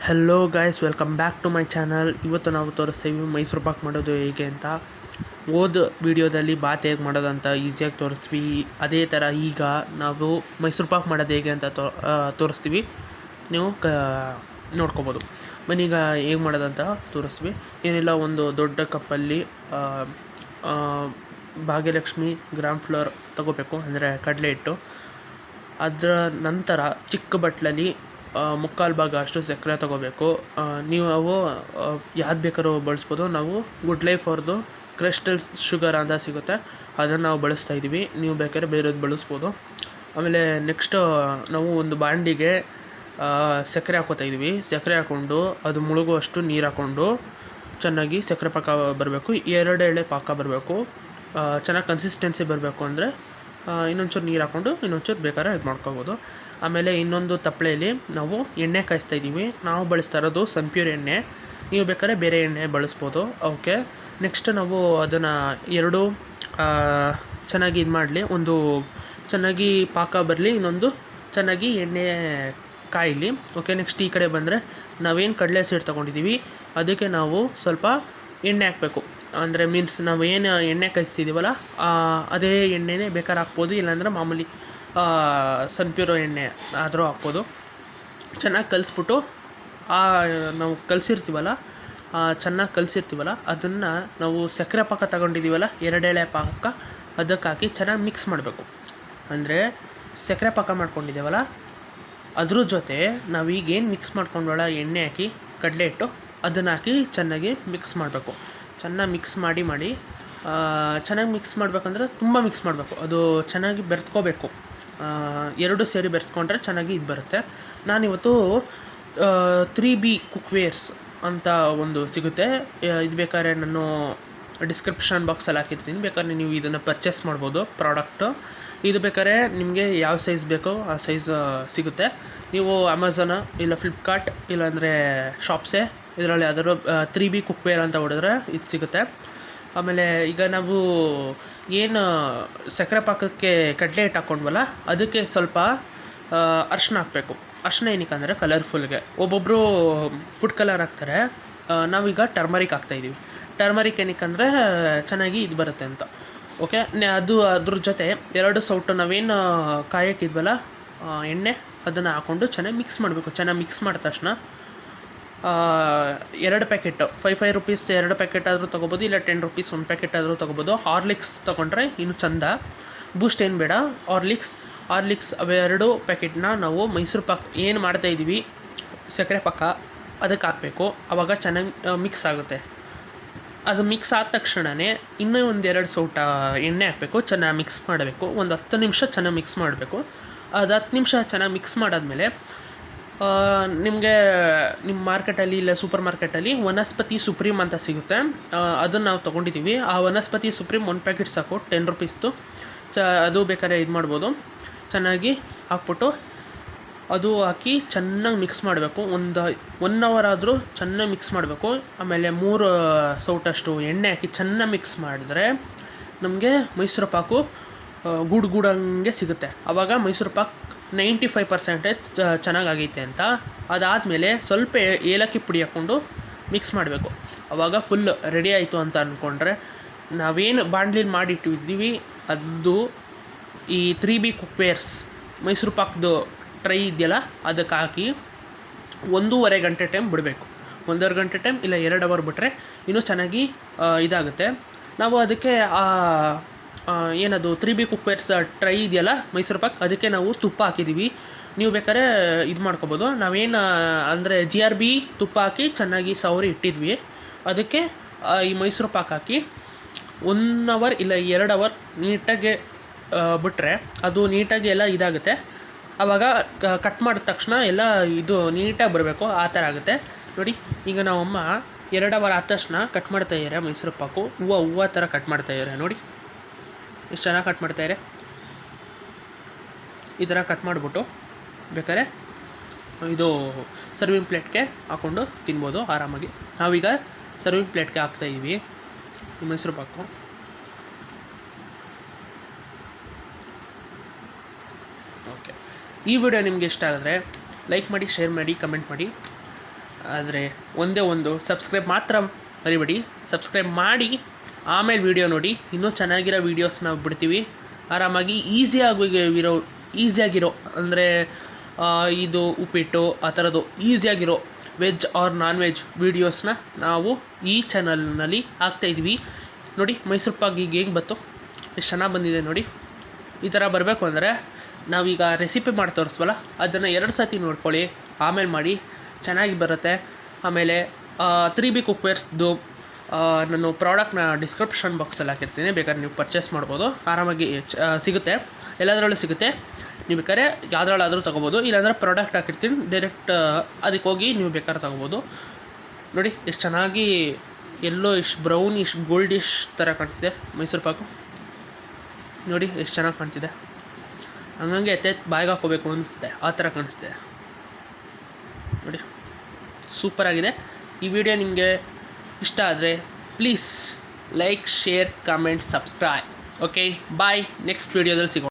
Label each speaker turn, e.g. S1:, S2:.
S1: Hello guys, welcome back to my channel. ಇವತ್ತು ನಾವು ತೋರಿಸ್ತೀವಿ ಮೈಸೂರು ಪಾಕ್ ಮಾಡೋದು ಹೇಗೆ ಅಂತ. ಓದ್ ವಿಡಿಯೋದಲ್ಲಿ ಬಾತ್ ಹೇಗೆ ಮಾಡೋದಂತ ಈಸಿಯಾಗಿ ತೋರಿಸ್ತೀವಿ. ಅದೇ ಥರ ಈಗ ನಾವು ಮೈಸೂರು ಪಾಕ್ ಮಾಡೋದು ಹೇಗೆ ಅಂತ ತೋರಿಸ್ತೀವಿ. ನೀವು ನೋಡ್ಕೊಬೋದು. ಈಗ ಹೇಗೆ ಮಾಡೋದಂತ ತೋರಿಸ್ತೀವಿ. ಏನಿಲ್ಲ, ಒಂದು ದೊಡ್ಡ ಕಪ್ಪಲ್ಲಿ ಭಾಗ್ಯಲಕ್ಷ್ಮಿ ಗ್ರಾಮ್ ಫ್ಲೋರ್ ತೊಗೋಬೇಕು, ಅಂದರೆ ಕಡಲೆ ಹಿಟ್ಟು. ಅದರ ನಂತರ ಚಿಕ್ಕ ಬಟ್ಲಲ್ಲಿ ಮುಕ್ಕಾಲು ಭಾಗ ಅಷ್ಟು ಸಕ್ಕರೆ ತೊಗೋಬೇಕು. ನೀವು ಅವು ಯಾವ್ದು ಬೇಕಾದ್ರೂ ಬಳಸ್ಬೋದು. ನಾವು ಗುಡ್ ಲೈಫ್ ಅವ್ರದ್ದು ಕ್ರಿಸ್ಟಲ್ ಶುಗರ್ ಅಂತ ಸಿಗುತ್ತೆ, ಅದನ್ನು ನಾವು ಬಳಸ್ತಾಯಿದ್ದೀವಿ. ನೀವು ಬೇಕಾದ್ರೆ ಬೇರೆದು ಬಳಸ್ಬೋದು. ಆಮೇಲೆ ನೆಕ್ಸ್ಟು ನಾವು ಒಂದು ಬಾಂಡಿಗೆ ಸಕ್ಕರೆ ಹಾಕ್ಕೋತಾಯಿದ್ವಿ. ಸಕ್ಕರೆ ಹಾಕ್ಕೊಂಡು ಅದು ಮುಳುಗುವಷ್ಟು ನೀರು ಹಾಕ್ಕೊಂಡು ಚೆನ್ನಾಗಿ ಸಕ್ಕರೆ ಪಾಕ ಬರಬೇಕು. 2 ಎಳೆ ಪಾಕ ಬರಬೇಕು. ಚೆನ್ನಾಗಿ ಕನ್ಸಿಸ್ಟೆನ್ಸಿ ಬರಬೇಕು ಅಂದರೆ ಇನ್ನೊಂಚೂರು ನೀರು ಹಾಕ್ಕೊಂಡು ಇನ್ನೊಂಚೂರು ಬೇಕಾದ್ರೆ ಇದು ಮಾಡ್ಕೊಬೋದು. ಆಮೇಲೆ ಇನ್ನೊಂದು ತಪ್ಪಲೆಯಲ್ಲಿ ನಾವು ಎಣ್ಣೆ ಕಾಯಿಸ್ತಾಯಿದ್ದೀವಿ. ನಾವು ಬಳಸ್ತಾ ಇರೋದು ಸನ್ಪ್ಯೂರ್ ಎಣ್ಣೆ. ನೀವು ಬೇಕಾದ್ರೆ ಬೇರೆ ಎಣ್ಣೆ ಬಳಸ್ಬೋದು. ಓಕೆ, ನೆಕ್ಸ್ಟ್ ನಾವು ಅದನ್ನು ಎರಡು ಚೆನ್ನಾಗಿ ಇದು ಮಾಡಲಿ, ಒಂದು ಚೆನ್ನಾಗಿ ಪಾಕ ಬರಲಿ, ಇನ್ನೊಂದು ಚೆನ್ನಾಗಿ ಎಣ್ಣೆ ಕಾಯಲಿ. ಓಕೆ, ನೆಕ್ಸ್ಟ್ ಈ ಕಡೆ ಬಂದರೆ ನಾವೇನು ಕಡಲೆ ಸೀಡ್ ತೊಗೊಂಡಿದ್ದೀವಿ ಅದಕ್ಕೆ ನಾವು ಸ್ವಲ್ಪ ಎಣ್ಣೆ ಹಾಕಬೇಕು. ಅಂದರೆ ಮೀನ್ಸ್ ನಾವು ಏನು ಎಣ್ಣೆ ಕಾಯಿಸ್ತಿದ್ದೀವಲ್ಲ ಅದೇ ಎಣ್ಣೆನೇ ಬೇಕಾದ್ರೆ ಹಾಕ್ಬೋದು, ಇಲ್ಲಾಂದ್ರೆ ಮಾಮೂಲಿ ಸನ್ಪ್ಯೂರೋ ಎಣ್ಣೆ ಆದರೂ ಹಾಕ್ಬೋದು. ಚೆನ್ನಾಗಿ ಕಲಿಸ್ಬಿಟ್ಟು ನಾವು ಚೆನ್ನಾಗಿ ಕಲಿಸಿರ್ತೀವಲ್ಲ ಅದನ್ನು ನಾವು ಸಕ್ಕರೆ ಪಾಕ ತಗೊಂಡಿದ್ದೀವಲ್ಲ 2 ಎಳೆ ಪಾಕ, ಅದಕ್ಕೆ ಹಾಕಿ ಚೆನ್ನಾಗಿ ಮಿಕ್ಸ್ ಮಾಡಬೇಕು. ಅಂದರೆ ಸಕ್ಕರೆ ಪಾಕ ಮಾಡ್ಕೊಂಡಿದ್ದೇವಲ್ಲ ಅದ್ರ ಜೊತೆ ನಾವೀಗೇನು ಮಿಕ್ಸ್ ಮಾಡ್ಕೊಂಡೋಳ ಎಣ್ಣೆ ಹಾಕಿ ಕಡಲೆ ಹಿಟ್ಟು ಅದನ್ನು ಹಾಕಿ ಚೆನ್ನಾಗಿ ಮಿಕ್ಸ್ ಮಾಡಬೇಕು. ಚೆನ್ನಾಗಿ ಮಿಕ್ಸ್ ಮಾಡಿ ಚೆನ್ನಾಗಿ ಮಿಕ್ಸ್ ಮಾಡಬೇಕಂದ್ರೆ ತುಂಬ ಮಿಕ್ಸ್ ಮಾಡಬೇಕು. ಅದು ಚೆನ್ನಾಗಿ ಬೆರೆತ್ಕೋಬೇಕು. 2 ಸೇರಿ ಬೆರೆಸ್ಕೊಂಡ್ರೆ ಚೆನ್ನಾಗಿ ಇದು ಬರುತ್ತೆ. ನಾನಿವತ್ತು 3B ಕುಕ್ವೇರ್ಸ್ ಅಂತ ಒಂದು ಸಿಗುತ್ತೆ. ಇದು ಬೇಕಾದ್ರೆ ನಾನು ಡಿಸ್ಕ್ರಿಪ್ಷನ್ ಬಾಕ್ಸಲ್ಲಿ ಹಾಕಿರ್ತೀನಿ, ಬೇಕಾದ್ರೆ ನೀವು ಇದನ್ನು ಪರ್ಚೇಸ್ ಮಾಡ್ಬೋದು ಪ್ರಾಡಕ್ಟು. ಇದು ಬೇಕಾದ್ರೆ ನಿಮಗೆ ಯಾವ ಸೈಜ್ ಬೇಕೋ ಆ ಸೈಜ್ ಸಿಗುತ್ತೆ. ನೀವು ಅಮೆಝಾನ ಇಲ್ಲ ಫ್ಲಿಪ್ಕಾರ್ಟ್ ಇಲ್ಲಾಂದರೆ ಶಾಪ್ಸೇ ಇದರಲ್ಲಿ ಯಾವ್ದಾದ್ರು 3B ಕುಕ್ವೇರ್ ಅಂತ ಹೊಡೆದ್ರೆ ಇದು ಸಿಗುತ್ತೆ. ಆಮೇಲೆ ಈಗ ನಾವು ಏನು ಸಕ್ಕರೆ ಪಾಕಕ್ಕೆ ಕಡಲೆ ಹಿಟ್ಟು ಹಾಕ್ಕೊಂಡ್ವಲ್ಲ ಅದಕ್ಕೆ ಸ್ವಲ್ಪ ಅರ್ಶಿನ ಹಾಕಬೇಕು. ಅರ್ಶಿನ ಏನಕ್ಕೆ ಅಂದರೆ ಕಲರ್ಫುಲ್ಗೆ. ಒಬ್ಬೊಬ್ಬರು ಫುಡ್ ಕಲರ್ ಹಾಕ್ತಾರೆ, ನಾವೀಗ ಟರ್ಮರಿಕ್ ಹಾಕ್ತಾಯಿದ್ದೀವಿ. ಟರ್ಮರಿಕ್ ಏನಕ್ಕೆ ಅಂದರೆ ಚೆನ್ನಾಗಿ ಇದು ಬರುತ್ತೆ ಅಂತ. ಓಕೆ, ಅದ್ರ ಜೊತೆ 2 ಸೌಟು ನಾವೇನು ಕಾಯಕ್ಕಿದ್ವಲ್ಲ ಎಣ್ಣೆ ಅದನ್ನು ಹಾಕ್ಕೊಂಡು ಚೆನ್ನಾಗಿ ಮಿಕ್ಸ್ ಮಾಡಬೇಕು. ಚೆನ್ನಾಗಿ ಮಿಕ್ಸ್ ಮಾಡಿದ ತಕ್ಷಣ 2 ಪ್ಯಾಕೆಟ್ 5 ರೂಪೀಸ್ 2 ಪ್ಯಾಕೆಟ್ ಆದರೂ ತೊಗೋಬೋದು, ಇಲ್ಲ 10 ರೂಪೀಸ್ 1 ಪ್ಯಾಕೆಟ್ ಆದರೂ ತೊಗೋಬೋದು. ಹಾರ್ಲಿಕ್ಸ್ ತೊಗೊಂಡ್ರೆ ಇನ್ನೂ ಚಂದ. ಬೂಸ್ಟ್ ಏನು ಬೇಡ, ಹಾರ್ಲಿಕ್ಸ್ ಅವೆರಡು ಪ್ಯಾಕೆಟ್ನ ನಾವು ಮೈಸೂರು ಪಾಕ್ ಏನು ಮಾಡ್ತಾಯಿದ್ದೀವಿ ಸಕ್ಕರೆ ಪಾಕ ಅದಕ್ಕೆ ಹಾಕಬೇಕು. ಆವಾಗ ಚೆನ್ನಾಗಿ ಮಿಕ್ಸ್ ಆಗುತ್ತೆ. ಅದು ಮಿಕ್ಸ್ ಆದ ತಕ್ಷಣವೇ ಇನ್ನೂ 1-2 ಸೌಟ ಎಣ್ಣೆ ಹಾಕಬೇಕು. ಚೆನ್ನಾಗಿ ಮಿಕ್ಸ್ ಮಾಡಬೇಕು. ಒಂದು 10 ನಿಮಿಷ ಚೆನ್ನಾಗಿ ಮಿಕ್ಸ್ ಮಾಡಬೇಕು. ಅದು 10 ನಿಮಿಷ ಚೆನ್ನಾಗಿ ಮಿಕ್ಸ್ ಮಾಡಾದಮೇಲೆ ನಿಮಗೆ ನಿಮ್ಮ ಮಾರ್ಕೆಟಲ್ಲಿ ಇಲ್ಲ ಸೂಪರ್ ಮಾರ್ಕೆಟಲ್ಲಿ ವನಸ್ಪತಿ ಸುಪ್ರೀಮ್ ಅಂತ ಸಿಗುತ್ತೆ. ಅದನ್ನು ನಾವು ತೊಗೊಂಡಿದ್ದೀವಿ. ಆ ವನಸ್ಪತಿ ಸುಪ್ರೀಮ್ 1 ಪ್ಯಾಕೆಟ್ ಸಾಕು, 10 ರೂಪೀಸ್ದು. ಅದು ಬೇಕಾದ್ರೆ ಇದು ಮಾಡ್ಬೋದು. ಚೆನ್ನಾಗಿ ಹಾಕ್ಬಿಟ್ಟು ಅದು ಹಾಕಿ ಚೆನ್ನಾಗಿ ಮಿಕ್ಸ್ ಮಾಡಬೇಕು. ಒಂದು 1 ಅವರ್ ಆದರೂ ಚೆನ್ನಾಗಿ ಮಿಕ್ಸ್ ಮಾಡಬೇಕು. ಆಮೇಲೆ 3 ಸೌಟಷ್ಟು ಎಣ್ಣೆ ಹಾಕಿ ಚೆನ್ನಾಗಿ ಮಿಕ್ಸ್ ಮಾಡಿದ್ರೆ ನಮಗೆ ಮೈಸೂರು ಪಾಕು ಗೂಡಂಗೆ ಸಿಗುತ್ತೆ. ಆವಾಗ ಮೈಸೂರು ಪಾಕ್ 95% ಚೆನ್ನಾಗಾಗೈತೆ ಅಂತ. ಅದಾದಮೇಲೆ ಸ್ವಲ್ಪ ಏಲಕ್ಕಿ ಪುಡಿ ಹಾಕ್ಕೊಂಡು ಮಿಕ್ಸ್ ಮಾಡಬೇಕು. ಆವಾಗ ಫುಲ್ ರೆಡಿ ಆಯಿತು ಅಂತ ಅಂದ್ಕೊಂಡ್ರೆ ನಾವೇನು ಬಾಣಲಿಲಿ ಮಾಡಿಟ್ಟಿದ್ದೀವಿ ಅದು ಈ 3B ಕುಕ್ವೇರ್ಸ್ ಮೈಸೂರು ಪಾಕ್ದು ಟ್ರೈ ಇದೆಯಲ್ಲ ಅದಕ್ಕೆ ಹಾಕಿ 1.5 ಗಂಟೆ ಟೈಮ್ ಬಿಡಬೇಕು. 1.5 ಗಂಟೆ ಟೈಮ್ ಇಲ್ಲ 2 ಅವರ್ ಬಿಟ್ಟರೆ ಇನ್ನೂ ಚೆನ್ನಾಗಿ ಇದಾಗುತ್ತೆ. ನಾವು ಅದಕ್ಕೆ ಏನದು 3B ಕುಕ್ವೇರ್ಸ್ ಟ್ರೈ ಇದೆಯಲ್ಲ ಮೈಸೂರು ಪಾಕ್ ಅದಕ್ಕೆ ನಾವು ತುಪ್ಪ ಹಾಕಿದ್ದೀವಿ. ನೀವು ಬೇಕಾದ್ರೆ ಇದು ಮಾಡ್ಕೊಬೋದು. ನಾವೇನು ಅಂದರೆ GRB ತುಪ್ಪ ಹಾಕಿ ಚೆನ್ನಾಗಿ ಸವರಿ ಇಟ್ಟಿದ್ವಿ. ಅದಕ್ಕೆ ಈ ಮೈಸೂರು ಪಾಕ್ ಹಾಕಿ 1 ಅವರ್ ಇಲ್ಲ 2 ಅವರ್ ನೀಟಾಗಿ ಬಿಟ್ಟರೆ ಅದು ನೀಟಾಗಿ ಎಲ್ಲ ಇದಾಗುತ್ತೆ. ಆವಾಗ ಕಟ್ ಮಾಡಿದ ತಕ್ಷಣ ಎಲ್ಲ ಇದು ನೀಟಾಗಿ ಬರಬೇಕು, ಆ ಥರ ಆಗುತ್ತೆ. ನೋಡಿ, ಈಗ ನಾವಮ್ಮ 2 ಅವರ್ ಆದ ತಕ್ಷಣ ಕಟ್ ಮಾಡ್ತಾಯಿದ್ದಾರೆ ಮೈಸೂರು ಪಾಕು. ಹೂವು ಥರ ಕಟ್ ಮಾಡ್ತಾಯಿದ್ದಾರೆ. ನೋಡಿ ಎಷ್ಟು ಚೆನ್ನಾಗಿ ಕಟ್ ಮಾಡ್ತಾಯಿದ್ದಾರೆ. ಈ ಥರ ಕಟ್ ಮಾಡಿಬಿಟ್ಟು ಬೇಕಾದ್ರೆ ಇದು ಸರ್ವಿಂಗ್ ಪ್ಲೇಟ್ಗೆ ಹಾಕ್ಕೊಂಡು ತಿನ್ಬೋದು ಆರಾಮಾಗಿ. ನಾವೀಗ ಸರ್ವಿಂಗ್ ಪ್ಲೇಟ್ಗೆ ಹಾಕ್ತಾಯಿದ್ದೀವಿ ಈ ಮೈಸೂರು ಪಾಕು. ಓಕೆ, ಈ ವಿಡಿಯೋ ನಿಮಗೆ ಇಷ್ಟ ಆದರೆ ಲೈಕ್ ಮಾಡಿ, ಶೇರ್ ಮಾಡಿ, ಕಮೆಂಟ್ ಮಾಡಿ. ಆದರೆ ಒಂದೇ ಒಂದು ಸಬ್ಸ್ಕ್ರೈಬ್ ಮಾತ್ರ ಮರಿಬೇಡಿ. ಸಬ್ಸ್ಕ್ರೈಬ್ ಮಾಡಿ ಆಮೇಲೆ ವೀಡಿಯೋ ನೋಡಿ. ಇನ್ನೂ ಚೆನ್ನಾಗಿರೋ ವೀಡಿಯೋಸ್ ನಾವು ಬಿಡ್ತೀವಿ. ಆರಾಮಾಗಿ ಈಸಿಯಾಗಿರೋ ಅಂದರೆ ಇದು ಉಪ್ಪಿಟ್ಟು ಆ ಥರದ್ದು ಈಸಿಯಾಗಿರೋ ವೆಜ್ ಆರ್ ನಾನ್ ವೆಜ್ ವೀಡಿಯೋಸ್ನ ನಾವು ಈ ಚಾನಲ್ನಲ್ಲಿ ಹಾಕ್ತಾಯಿದ್ವಿ. ನೋಡಿ ಮೈಸೂರು ಪಾಕ್ ಈಗ ಹೇಗೆ ಬಂತು, ಎಷ್ಟು ಚೆನ್ನಾಗಿ ಬಂದಿದೆ ನೋಡಿ. ಈ ಥರ ಬರಬೇಕು ಅಂದರೆ ನಾವೀಗ ರೆಸಿಪಿ ಮಾಡಿ ತೋರಿಸ್ವಲ್ಲ, ಅದನ್ನು 2 ಸತಿ ನೋಡ್ಕೊಳ್ಳಿ, ಆಮೇಲೆ ಮಾಡಿ, ಚೆನ್ನಾಗಿ ಬರುತ್ತೆ. ಆಮೇಲೆ 3B ಕುಕ್ವೇರ್ಸ್ದು ನಾನು ಪ್ರಾಡಕ್ಟ್ನ ಡಿಸ್ಕ್ರಿಪ್ಷನ್ ಬಾಕ್ಸಲ್ಲಿ ಹಾಕಿರ್ತೀನಿ, ಬೇಕಾದ್ರೆ ನೀವು ಪರ್ಚೇಸ್ ಮಾಡ್ಬೋದು. ಆರಾಮಾಗಿ ಸಿಗುತ್ತೆ, ಎಲ್ಲದರಲ್ಲೂ ಸಿಗುತ್ತೆ. ನೀವು ಬೇಕಾದ್ರೆ ಯಾವುದ್ರಲ್ಲಾದರೂ ತೊಗೋಬೋದು. ಇಲ್ಲಾಂದರೆ ಪ್ರಾಡಕ್ಟ್ ಹಾಕಿರ್ತೀನಿ, ಡೈರೆಕ್ಟ್ ಅದಕ್ಕೆ ಹೋಗಿ ನೀವು ಬೇಕಾದ್ರೆ ತೊಗೋಬೋದು. ನೋಡಿ ಎಷ್ಟು ಚೆನ್ನಾಗಿ ಎಲ್ಲೋ ಇಷ್ಟು ಬ್ರೌನಿಶ್ ಗೋಲ್ಡಿಶ್ ಥರ ಕಾಣ್ತಿದೆ ಮೈಸೂರು ಪಾಕು. ನೋಡಿ ಎಷ್ಟು ಚೆನ್ನಾಗಿ ಕಾಣ್ತಿದೆ, ಹಂಗಂಗೆ ಬಾಯಿಗೆ ಹಾಕೋಬೇಕು ಅನ್ನಿಸ್ತಿದೆ, ಆ ಥರ ಕಾಣಿಸ್ತಿದೆ ನೋಡಿ. ಸೂಪರಾಗಿದೆ. ಈ ವಿಡಿಯೋ ನಿಮಗೆ ಇಷ್ಟ ಆದರೆ please like, share, comment, subscribe. Okay, bye. Next ವೀಡಿಯೋದಲ್ಲಿ ಸಿಗೋಣ.